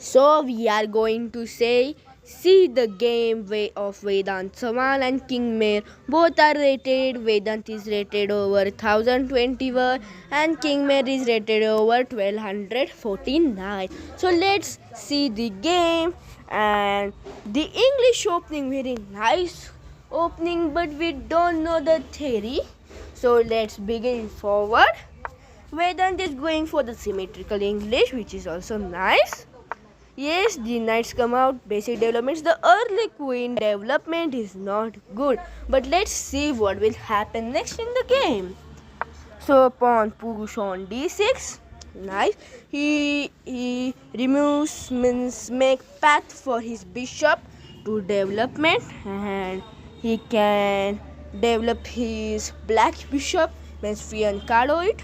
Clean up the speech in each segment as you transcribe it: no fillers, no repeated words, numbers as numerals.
So we are going to see the game way of Vedant. Saman and King Mayor both are rated. Vedant is rated over 1021 and King Mayor is rated over 1249. So let's see the game. And the English opening, very nice opening, but we don't know the theory. So let's begin forward. Vedant is going for the symmetrical English, which is also nice. Yes, the knights come out. Basic developments. The early queen development is not good. But let's see what will happen next in the game. So pawn push on d6. Nice. He removes, means make path for his bishop to development, and he can develop his black bishop, means fiancado it.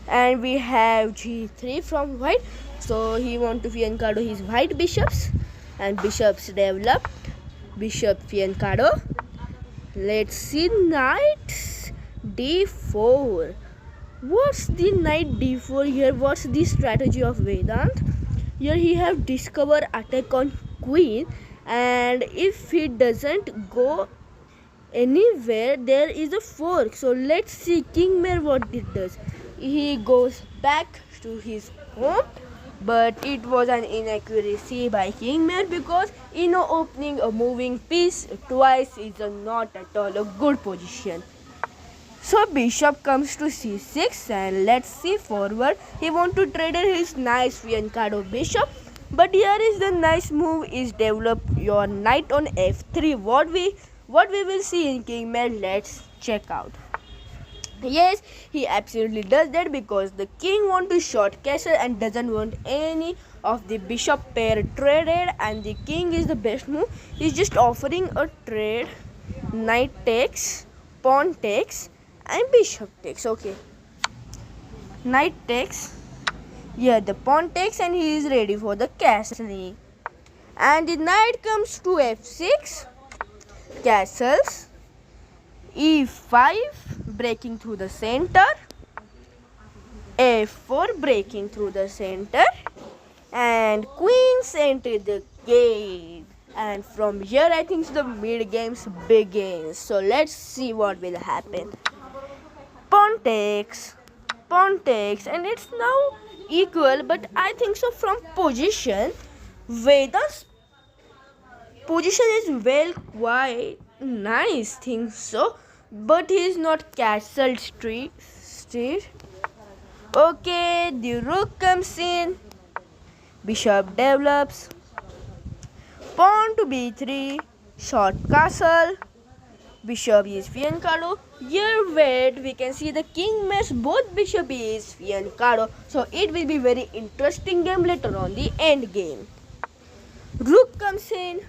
And we have g3 from white, so he want to fiancado his white bishops, and bishops developed, bishop fiancado. Let's see knight d4. What's the knight d4 here? What's the strategy of Vedant? Here he have discover attack on queen, and if he doesn't go anywhere, there is a fork. So let's see King Mayor what it does. He goes back to his home, but it was an inaccuracy by King Mayor, because opening a moving piece twice is not at all a good position. So bishop comes to c6, and let's see forward. He want to trade his nice fiancado bishop, but here is the nice move is develop your knight on f3. What we will see in King Mayor, let's check out. Yes, he absolutely does that, because the king want to short castle and doesn't want any of the bishop pair traded, and the king is the best move. He's just offering a trade. Knight takes, pawn takes, and bishop takes. Okay, knight takes. Yeah, the pawn takes, and he is ready for the castling. And the knight comes to f6, castles, e5, breaking through the center, f4, breaking through the center, and queens enter the gate. And from here I think the mid games begins. So let's see what will happen. Pawn takes, and it's now equal, but I think so from position, Veda's position is well quite nice, think so, but he is not castle street. Okay, the rook comes in, bishop develops, pawn to b3, short castle, bishop is fiancado. Here wait, we can see the king mares, both bishop is fiancado, so it will be very interesting game later on the end game. Rook comes in.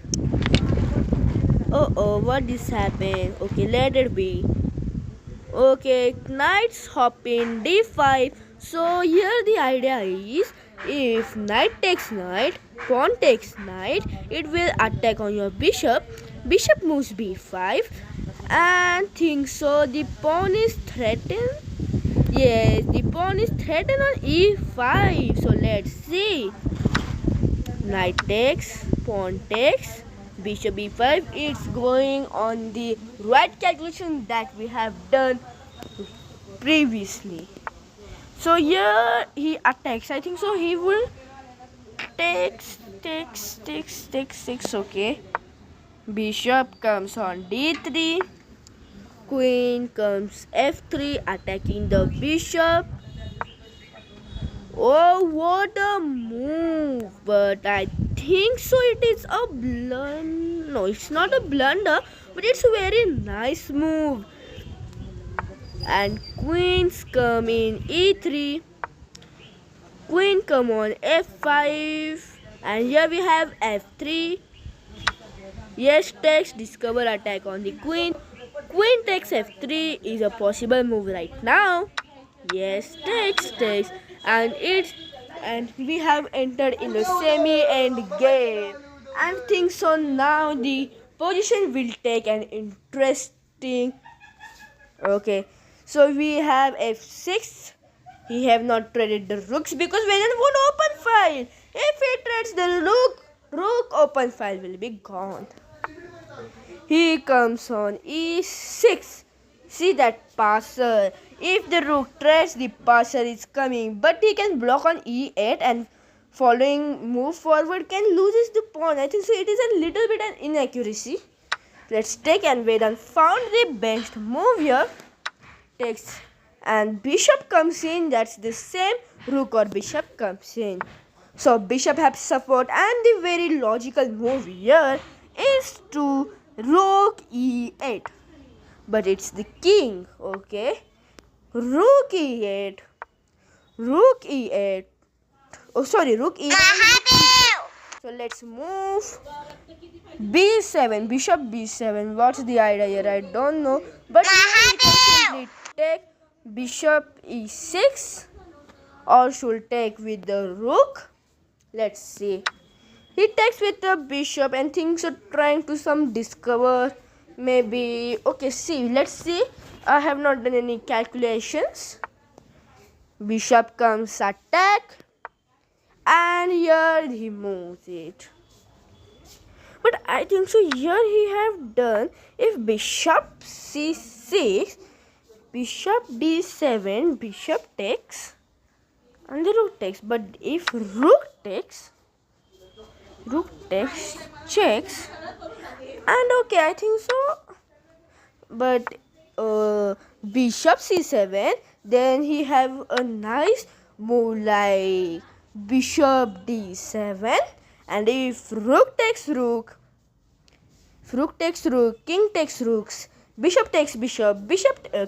Oh, what this happened? Okay, let it be. Okay, knights hop in d5. So here the idea is, if knight takes knight, pawn takes knight, it will attack on your bishop. Bishop moves b5, and think so the pawn is threatened. Yes, the pawn is threatened on e5. So let's see. Knight takes, pawn takes, bishop b5. It's going on the right calculation that we have done previously. So here he attacks. I think so he will takes. Okay, bishop comes on d3, queen comes f3, attacking the bishop. Oh, what a move! But I think so it is a blunder. No, it's not a blunder, but it's a very nice move. And queens come in e3, queen come on f5, and here we have f3. Yes, takes, discover attack on the queen. Queen takes f3 is a possible move right now. Yes, takes, and we have entered in the semi-end game. And think so now the position will take an interesting. Okay, so we have f6. He have not traded the rooks because we didn't want open file. If he trades the rook open file will be gone. He comes on e6. See that passer. If the rook trades, the passer is coming, but he can block on e8 and following move forward can loses the pawn. I think so. It is a little bit an inaccuracy. Let's take and Vedant found the best move here. Takes and bishop comes in. That's the same. Rook or bishop comes in. So bishop has support, and the very logical move here is to rook e8. But it's the king, okay? Rook e8. Rook e8. Oh, sorry, rook e8. So let's move b7. Bishop b7. What's the idea here? I don't know. But we can simply take bishop e6, or should take with the rook. Let's see. He takes with the bishop and things are trying to some discover. Maybe. Okay, see. Let's see. I have not done any calculations. Bishop comes attack. And here he moves it. But I think so here he have done. If bishop c6. Bishop d7. Bishop takes. And the rook takes. But if rook takes, checks, and okay, I think so. But bishop c7, then he have a nice move like bishop d7, and if rook takes rook, king takes rooks, bishop takes bishop,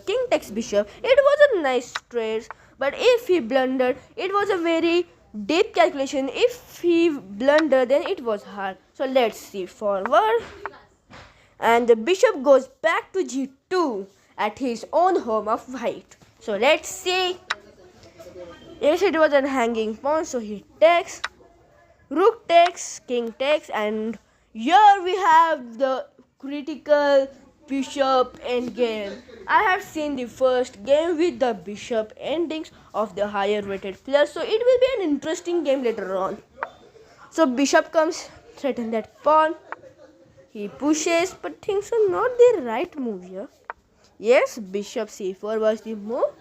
king takes bishop. It was a nice trade. But if he blundered, it was a very deep calculation. If he blundered, then it was hard. So let's see forward. And the bishop goes back to g2 at his own home of white. So let's see. Yes, it was a hanging pawn. So he takes. Rook takes, king takes, and here we have the critical bishop endgame. I have seen the first game with the bishop endings of the higher rated players, so it will be an interesting game later on. So bishop comes, threaten that pawn. He pushes, but things are not the right move here. Yes, bishop c4 was the move,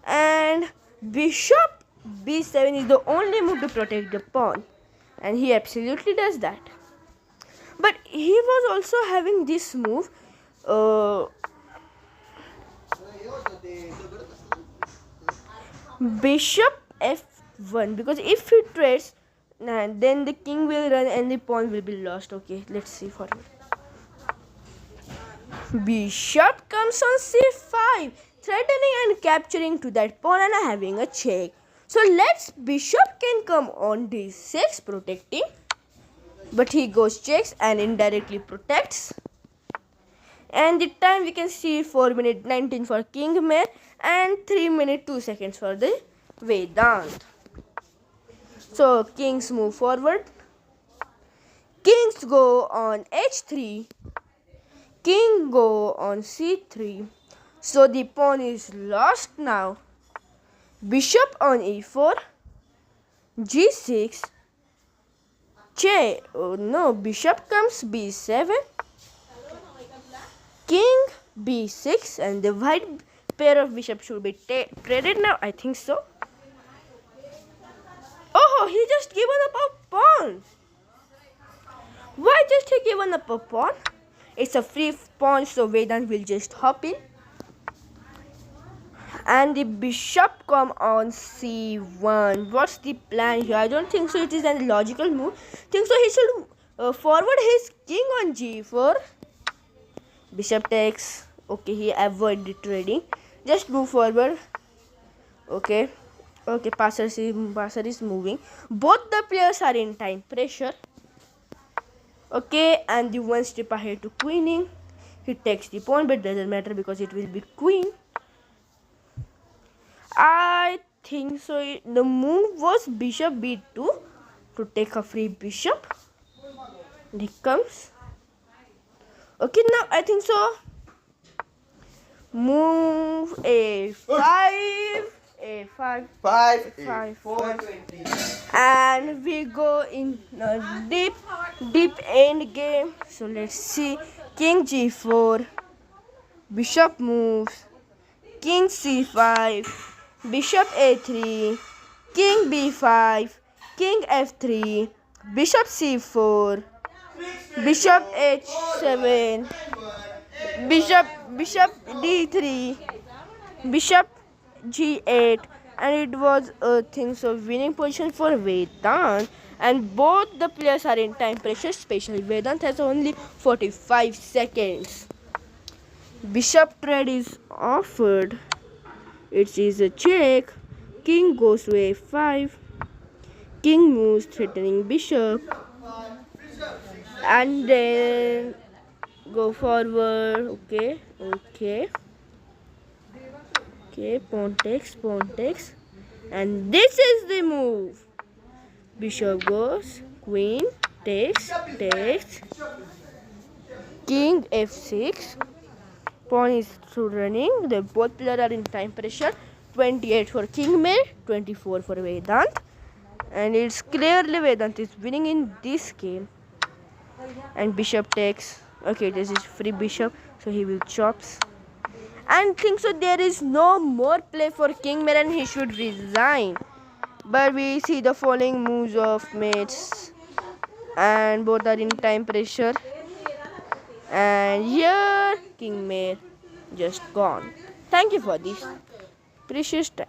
and bishop b7 is the only move to protect the pawn, and he absolutely does that. But he was also having this move. Bishop f1, because if he trades, then the king will run and the pawn will be lost. Okay, let's see forward. Bishop comes on c5, threatening and capturing to that pawn and having a check. So bishop can come on d6 protecting, but he goes checks and indirectly protects. And the time we can see 4 minutes 19 for King Mayor and 3 minutes 2 seconds for the Vedant. So kings move forward. Kings go on h3. King go on c3. So the pawn is lost now. Bishop on e4. g6. Bishop comes b7. King b6, and the white pair of bishops should be traded now. I think so. Oh, he just given up a pawn. Why just he given up a pawn? It's a free pawn, so Vedant will just hop in. And the bishop come on c1. What's the plan here? I don't think so. It is a logical move. I think so. He should forward his king on g4. Bishop takes. Okay, he avoid the trading. Just move forward. Okay. Passer is moving. Both the players are in time pressure. Okay, and the one step ahead to queening. He takes the pawn, but doesn't matter because it will be queen. I think so. The move was bishop b2 to take a free bishop. And he comes. Okay, now I think so. Move a5, a5, 5, 4, 20. And and we go in a deep end game. So let's see. King g4, bishop moves, king c5, bishop a3, king b5, king f3, bishop c4, bishop h7, bishop d3, bishop g8, and it was a things of winning position for Vedant, and both the players are in time pressure, especially Vedant has only 45 seconds. Bishop trade is offered. It is a check. King goes to a5. King moves threatening bishop, and then go forward. Okay, pawn takes, and this is the move. Bishop goes, queen takes, king f6, pawn is through running. The both players are in time pressure. 28 for Kingmaker, 24 for Vedant, and it's clearly Vedant is winning in this game. And bishop takes. Okay, this is free bishop, so he will chops. And think so there is no more play for Kingmaker and he should resign. But we see the following moves of mates, and both are in time pressure. And here Kingmaker just gone. Thank you for this precious time.